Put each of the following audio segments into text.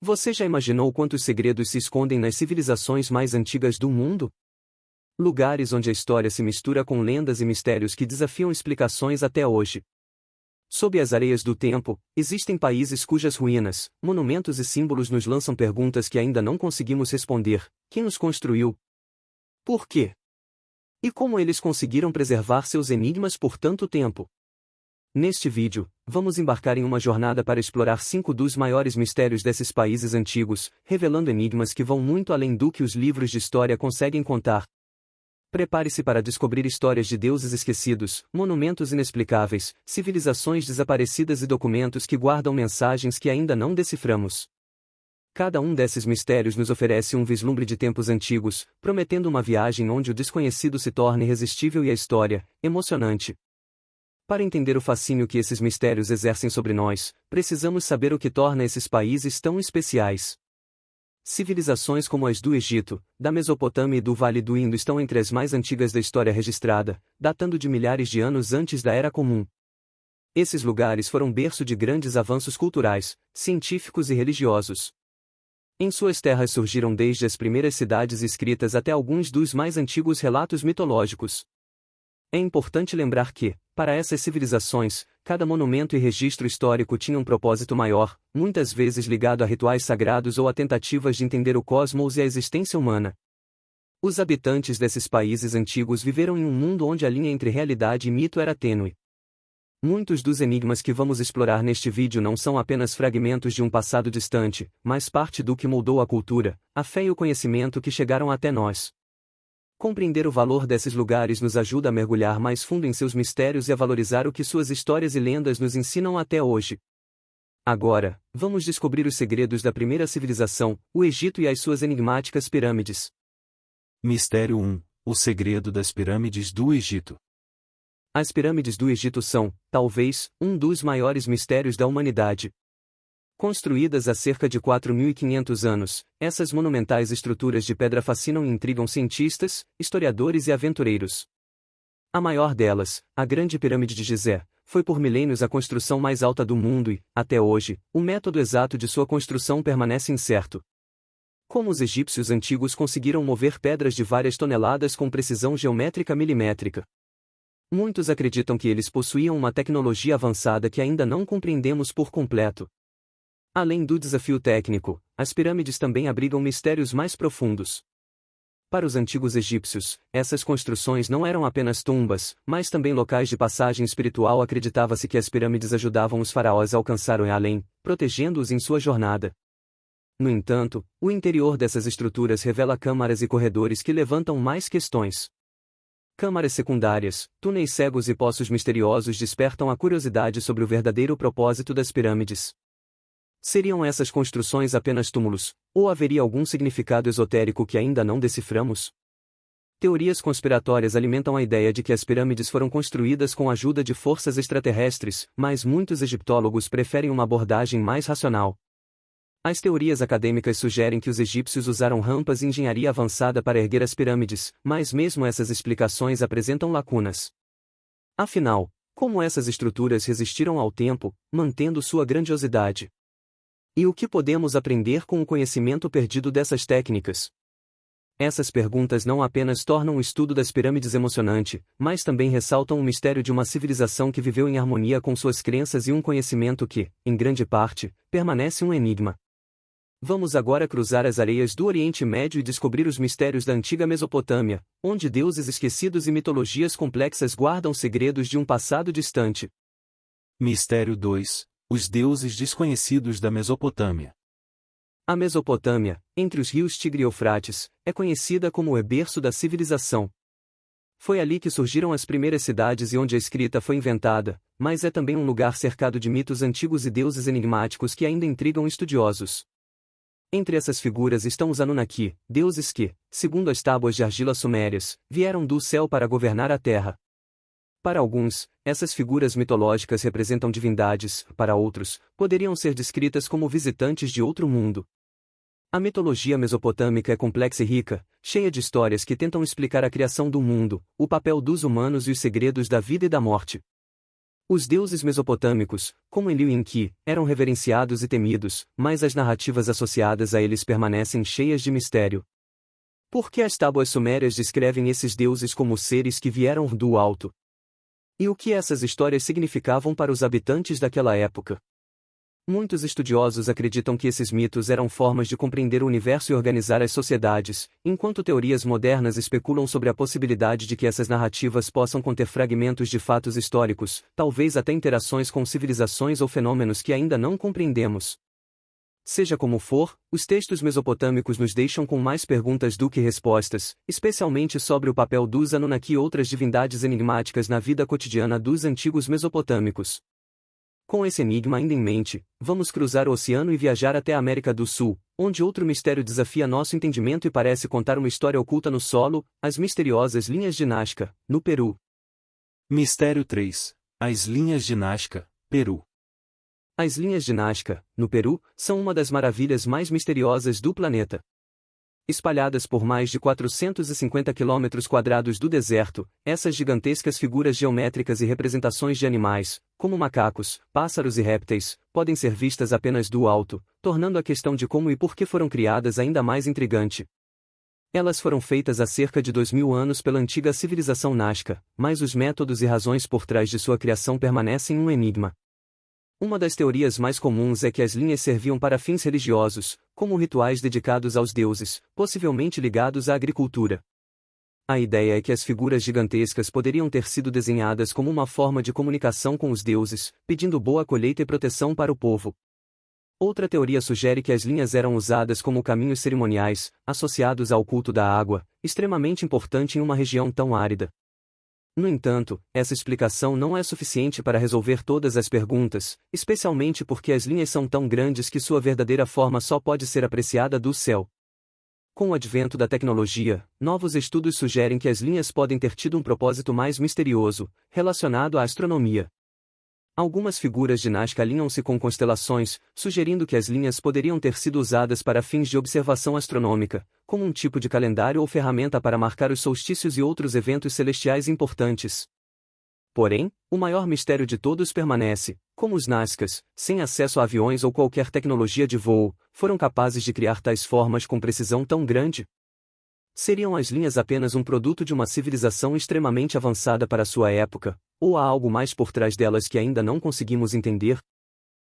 Você já imaginou quantos segredos se escondem nas civilizações mais antigas do mundo? Lugares onde a história se mistura com lendas e mistérios que desafiam explicações até hoje. Sob as areias do tempo, existem países cujas ruínas, monumentos e símbolos nos lançam perguntas que ainda não conseguimos responder. Quem os construiu? Por quê? E como eles conseguiram preservar seus enigmas por tanto tempo? Neste vídeo, vamos embarcar em uma jornada para explorar 5 dos maiores mistérios desses países antigos, revelando enigmas que vão muito além do que os livros de história conseguem contar. Prepare-se para descobrir histórias de deuses esquecidos, monumentos inexplicáveis, civilizações desaparecidas e documentos que guardam mensagens que ainda não deciframos. Cada um desses mistérios nos oferece um vislumbre de tempos antigos, prometendo uma viagem onde o desconhecido se torne irresistível e a história, emocionante. Para entender o fascínio que esses mistérios exercem sobre nós, precisamos saber o que torna esses países tão especiais. Civilizações como as do Egito, da Mesopotâmia e do Vale do Indo estão entre as mais antigas da história registrada, datando de milhares de anos antes da Era Comum. Esses lugares foram berço de grandes avanços culturais, científicos e religiosos. Em suas terras surgiram desde as primeiras cidades escritas até alguns dos mais antigos relatos mitológicos. É importante lembrar que, para essas civilizações, cada monumento e registro histórico tinha um propósito maior, muitas vezes ligado a rituais sagrados ou a tentativas de entender o cosmos e a existência humana. Os habitantes desses países antigos viveram em um mundo onde a linha entre realidade e mito era tênue. Muitos dos enigmas que vamos explorar neste vídeo não são apenas fragmentos de um passado distante, mas parte do que moldou a cultura, a fé e o conhecimento que chegaram até nós. Compreender o valor desses lugares nos ajuda a mergulhar mais fundo em seus mistérios e a valorizar o que suas histórias e lendas nos ensinam até hoje. Agora, vamos descobrir os segredos da primeira civilização, o Egito e as suas enigmáticas pirâmides. Mistério 1: O segredo das pirâmides do Egito. As pirâmides do Egito são, talvez, um dos maiores mistérios da humanidade. Construídas há cerca de 4.500 anos, essas monumentais estruturas de pedra fascinam e intrigam cientistas, historiadores e aventureiros. A maior delas, a Grande Pirâmide de Gizé, foi por milênios a construção mais alta do mundo e, até hoje, o método exato de sua construção permanece incerto. Como os egípcios antigos conseguiram mover pedras de várias toneladas com precisão geométrica milimétrica? Muitos acreditam que eles possuíam uma tecnologia avançada que ainda não compreendemos por completo. Além do desafio técnico, as pirâmides também abrigam mistérios mais profundos. Para os antigos egípcios, essas construções não eram apenas tumbas, mas também locais de passagem espiritual. Acreditava-se que as pirâmides ajudavam os faraós a alcançar o além, protegendo-os em sua jornada. No entanto, o interior dessas estruturas revela câmaras e corredores que levantam mais questões. Câmaras secundárias, túneis cegos e poços misteriosos despertam a curiosidade sobre o verdadeiro propósito das pirâmides. Seriam essas construções apenas túmulos, ou haveria algum significado esotérico que ainda não deciframos? Teorias conspiratórias alimentam a ideia de que as pirâmides foram construídas com a ajuda de forças extraterrestres, mas muitos egiptólogos preferem uma abordagem mais racional. As teorias acadêmicas sugerem que os egípcios usaram rampas e engenharia avançada para erguer as pirâmides, mas mesmo essas explicações apresentam lacunas. Afinal, como essas estruturas resistiram ao tempo, mantendo sua grandiosidade? E o que podemos aprender com o conhecimento perdido dessas técnicas? Essas perguntas não apenas tornam o estudo das pirâmides emocionante, mas também ressaltam o mistério de uma civilização que viveu em harmonia com suas crenças e um conhecimento que, em grande parte, permanece um enigma. Vamos agora cruzar as areias do Oriente Médio e descobrir os mistérios da antiga Mesopotâmia, onde deuses esquecidos e mitologias complexas guardam segredos de um passado distante. Mistério 2: Os deuses desconhecidos da Mesopotâmia. A Mesopotâmia, entre os rios Tigre e Eufrates, é conhecida como o berço da civilização. Foi ali que surgiram as primeiras cidades e onde a escrita foi inventada, mas é também um lugar cercado de mitos antigos e deuses enigmáticos que ainda intrigam estudiosos. Entre essas figuras estão os Anunnaki, deuses que, segundo as tábuas de argila sumérias, vieram do céu para governar a terra. Para alguns, essas figuras mitológicas representam divindades, para outros, poderiam ser descritas como visitantes de outro mundo. A mitologia mesopotâmica é complexa e rica, cheia de histórias que tentam explicar a criação do mundo, o papel dos humanos e os segredos da vida e da morte. Os deuses mesopotâmicos, como Enlil e Enki, eram reverenciados e temidos, mas as narrativas associadas a eles permanecem cheias de mistério. Por que as tábuas sumérias descrevem esses deuses como seres que vieram do alto? E o que essas histórias significavam para os habitantes daquela época? Muitos estudiosos acreditam que esses mitos eram formas de compreender o universo e organizar as sociedades, enquanto teorias modernas especulam sobre a possibilidade de que essas narrativas possam conter fragmentos de fatos históricos, talvez até interações com civilizações ou fenômenos que ainda não compreendemos. Seja como for, os textos mesopotâmicos nos deixam com mais perguntas do que respostas, especialmente sobre o papel dos Anunnaki e outras divindades enigmáticas na vida cotidiana dos antigos mesopotâmicos. Com esse enigma ainda em mente, vamos cruzar o oceano e viajar até a América do Sul, onde outro mistério desafia nosso entendimento e parece contar uma história oculta no solo, as misteriosas linhas de Nazca, no Peru. Mistério 3. As linhas de Nazca, Peru. As linhas de Nazca, no Peru, são uma das maravilhas mais misteriosas do planeta. Espalhadas por mais de 450 km² do deserto, essas gigantescas figuras geométricas e representações de animais, como macacos, pássaros e répteis, podem ser vistas apenas do alto, tornando a questão de como e por que foram criadas ainda mais intrigante. Elas foram feitas há cerca de 2000 anos pela antiga civilização Nazca, mas os métodos e razões por trás de sua criação permanecem um enigma. Uma das teorias mais comuns é que as linhas serviam para fins religiosos, como rituais dedicados aos deuses, possivelmente ligados à agricultura. A ideia é que as figuras gigantescas poderiam ter sido desenhadas como uma forma de comunicação com os deuses, pedindo boa colheita e proteção para o povo. Outra teoria sugere que as linhas eram usadas como caminhos cerimoniais, associados ao culto da água, extremamente importante em uma região tão árida. No entanto, essa explicação não é suficiente para resolver todas as perguntas, especialmente porque as linhas são tão grandes que sua verdadeira forma só pode ser apreciada do céu. Com o advento da tecnologia, novos estudos sugerem que as linhas podem ter tido um propósito mais misterioso, relacionado à astronomia. Algumas figuras de Nazca alinham-se com constelações, sugerindo que as linhas poderiam ter sido usadas para fins de observação astronômica, como um tipo de calendário ou ferramenta para marcar os solstícios e outros eventos celestiais importantes. Porém, o maior mistério de todos permanece: como os Nazcas, sem acesso a aviões ou qualquer tecnologia de voo, foram capazes de criar tais formas com precisão tão grande? Seriam as linhas apenas um produto de uma civilização extremamente avançada para sua época, ou há algo mais por trás delas que ainda não conseguimos entender?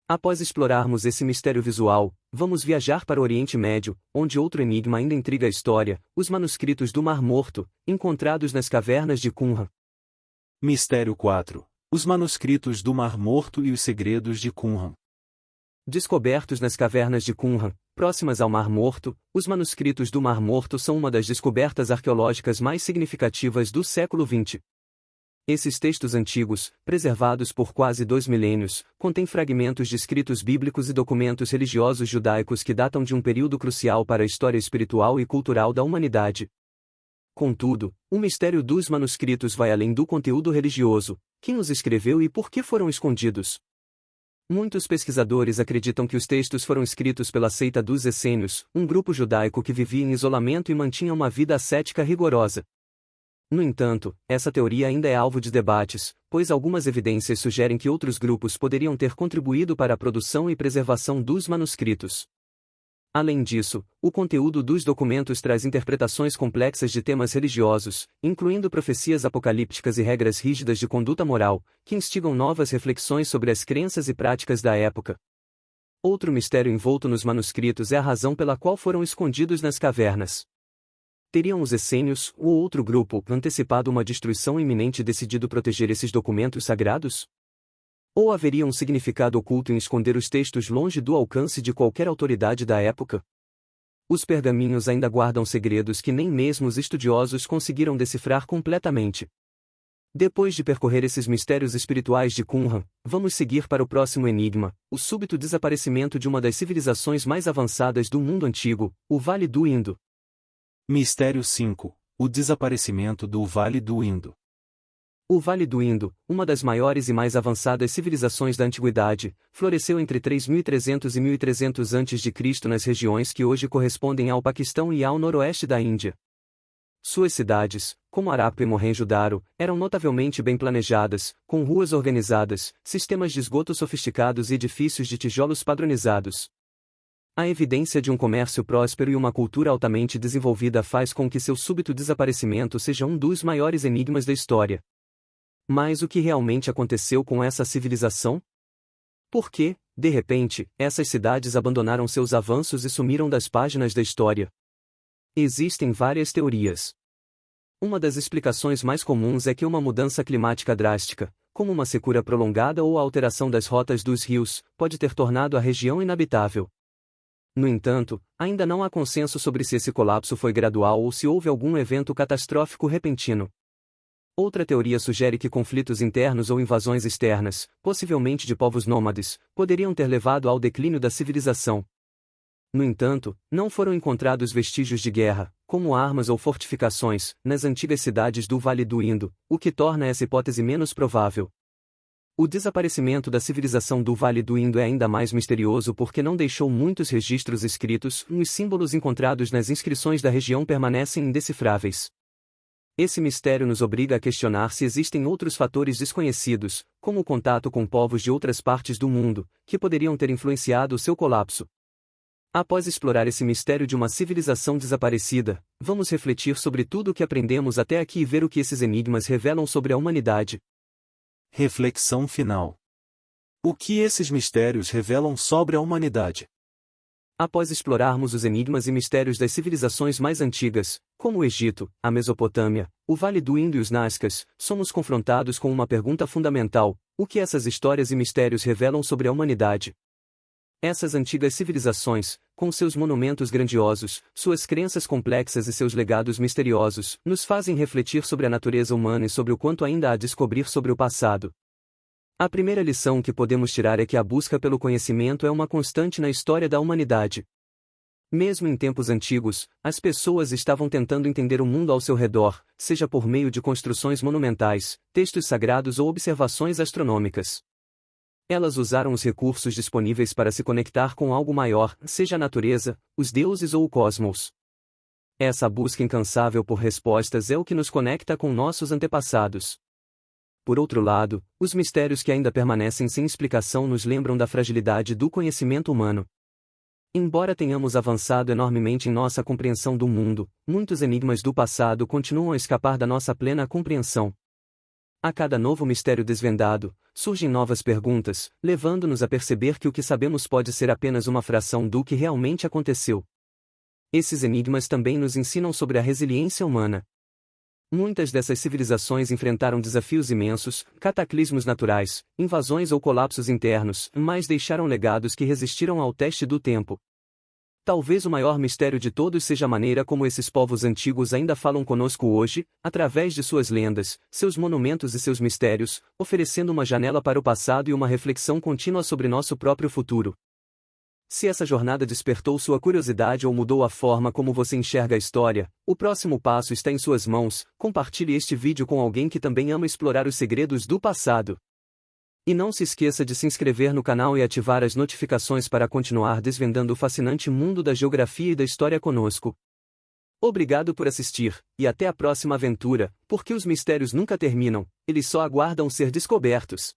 Após explorarmos esse mistério visual, vamos viajar para o Oriente Médio, onde outro enigma ainda intriga a história: os manuscritos do Mar Morto, encontrados nas cavernas de Qumran. Mistério 4. Os manuscritos do Mar Morto e os segredos de Qumran. Descobertos nas cavernas de Qumran, próximas ao Mar Morto, os manuscritos do Mar Morto são uma das descobertas arqueológicas mais significativas do século XX. Esses textos antigos, preservados por quase 2 milênios, contêm fragmentos de escritos bíblicos e documentos religiosos judaicos que datam de um período crucial para a história espiritual e cultural da humanidade. Contudo, o mistério dos manuscritos vai além do conteúdo religioso: quem os escreveu e por que foram escondidos? Muitos pesquisadores acreditam que os textos foram escritos pela seita dos essênios, um grupo judaico que vivia em isolamento e mantinha uma vida ascética rigorosa. No entanto, essa teoria ainda é alvo de debates, pois algumas evidências sugerem que outros grupos poderiam ter contribuído para a produção e preservação dos manuscritos. Além disso, o conteúdo dos documentos traz interpretações complexas de temas religiosos, incluindo profecias apocalípticas e regras rígidas de conduta moral, que instigam novas reflexões sobre as crenças e práticas da época. Outro mistério envolto nos manuscritos é a razão pela qual foram escondidos nas cavernas. Teriam os essênios, ou outro grupo, antecipado uma destruição iminente e decidido proteger esses documentos sagrados? Ou haveria um significado oculto em esconder os textos longe do alcance de qualquer autoridade da época? Os pergaminhos ainda guardam segredos que nem mesmo os estudiosos conseguiram decifrar completamente. Depois de percorrer esses mistérios espirituais de Qumran, vamos seguir para o próximo enigma: o súbito desaparecimento de uma das civilizações mais avançadas do mundo antigo, o Vale do Indo. Mistério 5. O desaparecimento do Vale do Indo. O Vale do Indo, uma das maiores e mais avançadas civilizações da antiguidade, floresceu entre 3300 e 1300 a.C. nas regiões que hoje correspondem ao Paquistão e ao noroeste da Índia. Suas cidades, como Harappa e Mohenjo-Daro, eram notavelmente bem planejadas, com ruas organizadas, sistemas de esgoto sofisticados e edifícios de tijolos padronizados. A evidência de um comércio próspero e uma cultura altamente desenvolvida faz com que seu súbito desaparecimento seja um dos maiores enigmas da história. Mas o que realmente aconteceu com essa civilização? Por que, de repente, essas cidades abandonaram seus avanços e sumiram das páginas da história? Existem várias teorias. Uma das explicações mais comuns é que uma mudança climática drástica, como uma secura prolongada ou a alteração das rotas dos rios, pode ter tornado a região inabitável. No entanto, ainda não há consenso sobre se esse colapso foi gradual ou se houve algum evento catastrófico repentino. Outra teoria sugere que conflitos internos ou invasões externas, possivelmente de povos nômades, poderiam ter levado ao declínio da civilização. No entanto, não foram encontrados vestígios de guerra, como armas ou fortificações, nas antigas cidades do Vale do Indo, o que torna essa hipótese menos provável. O desaparecimento da civilização do Vale do Indo é ainda mais misterioso porque não deixou muitos registros escritos, e os símbolos encontrados nas inscrições da região permanecem indecifráveis. Esse mistério nos obriga a questionar se existem outros fatores desconhecidos, como o contato com povos de outras partes do mundo, que poderiam ter influenciado o seu colapso. Após explorar esse mistério de uma civilização desaparecida, vamos refletir sobre tudo o que aprendemos até aqui e ver o que esses enigmas revelam sobre a humanidade. Reflexão final. O que esses mistérios revelam sobre a humanidade? Após explorarmos os enigmas e mistérios das civilizações mais antigas, como o Egito, a Mesopotâmia, o Vale do Indo e os Nazcas, somos confrontados com uma pergunta fundamental: o que essas histórias e mistérios revelam sobre a humanidade? Essas antigas civilizações, com seus monumentos grandiosos, suas crenças complexas e seus legados misteriosos, nos fazem refletir sobre a natureza humana e sobre o quanto ainda há a descobrir sobre o passado. A primeira lição que podemos tirar é que a busca pelo conhecimento é uma constante na história da humanidade. Mesmo em tempos antigos, as pessoas estavam tentando entender o mundo ao seu redor, seja por meio de construções monumentais, textos sagrados ou observações astronômicas. Elas usaram os recursos disponíveis para se conectar com algo maior, seja a natureza, os deuses ou o cosmos. Essa busca incansável por respostas é o que nos conecta com nossos antepassados. Por outro lado, os mistérios que ainda permanecem sem explicação nos lembram da fragilidade do conhecimento humano. Embora tenhamos avançado enormemente em nossa compreensão do mundo, muitos enigmas do passado continuam a escapar da nossa plena compreensão. A cada novo mistério desvendado, surgem novas perguntas, levando-nos a perceber que o que sabemos pode ser apenas uma fração do que realmente aconteceu. Esses enigmas também nos ensinam sobre a resiliência humana. Muitas dessas civilizações enfrentaram desafios imensos, cataclismos naturais, invasões ou colapsos internos, mas deixaram legados que resistiram ao teste do tempo. Talvez o maior mistério de todos seja a maneira como esses povos antigos ainda falam conosco hoje, através de suas lendas, seus monumentos e seus mistérios, oferecendo uma janela para o passado e uma reflexão contínua sobre nosso próprio futuro. Se essa jornada despertou sua curiosidade ou mudou a forma como você enxerga a história, o próximo passo está em suas mãos. Compartilhe este vídeo com alguém que também ama explorar os segredos do passado. E não se esqueça de se inscrever no canal e ativar as notificações para continuar desvendando o fascinante mundo da geografia e da história conosco. Obrigado por assistir, e até a próxima aventura, porque os mistérios nunca terminam, eles só aguardam ser descobertos.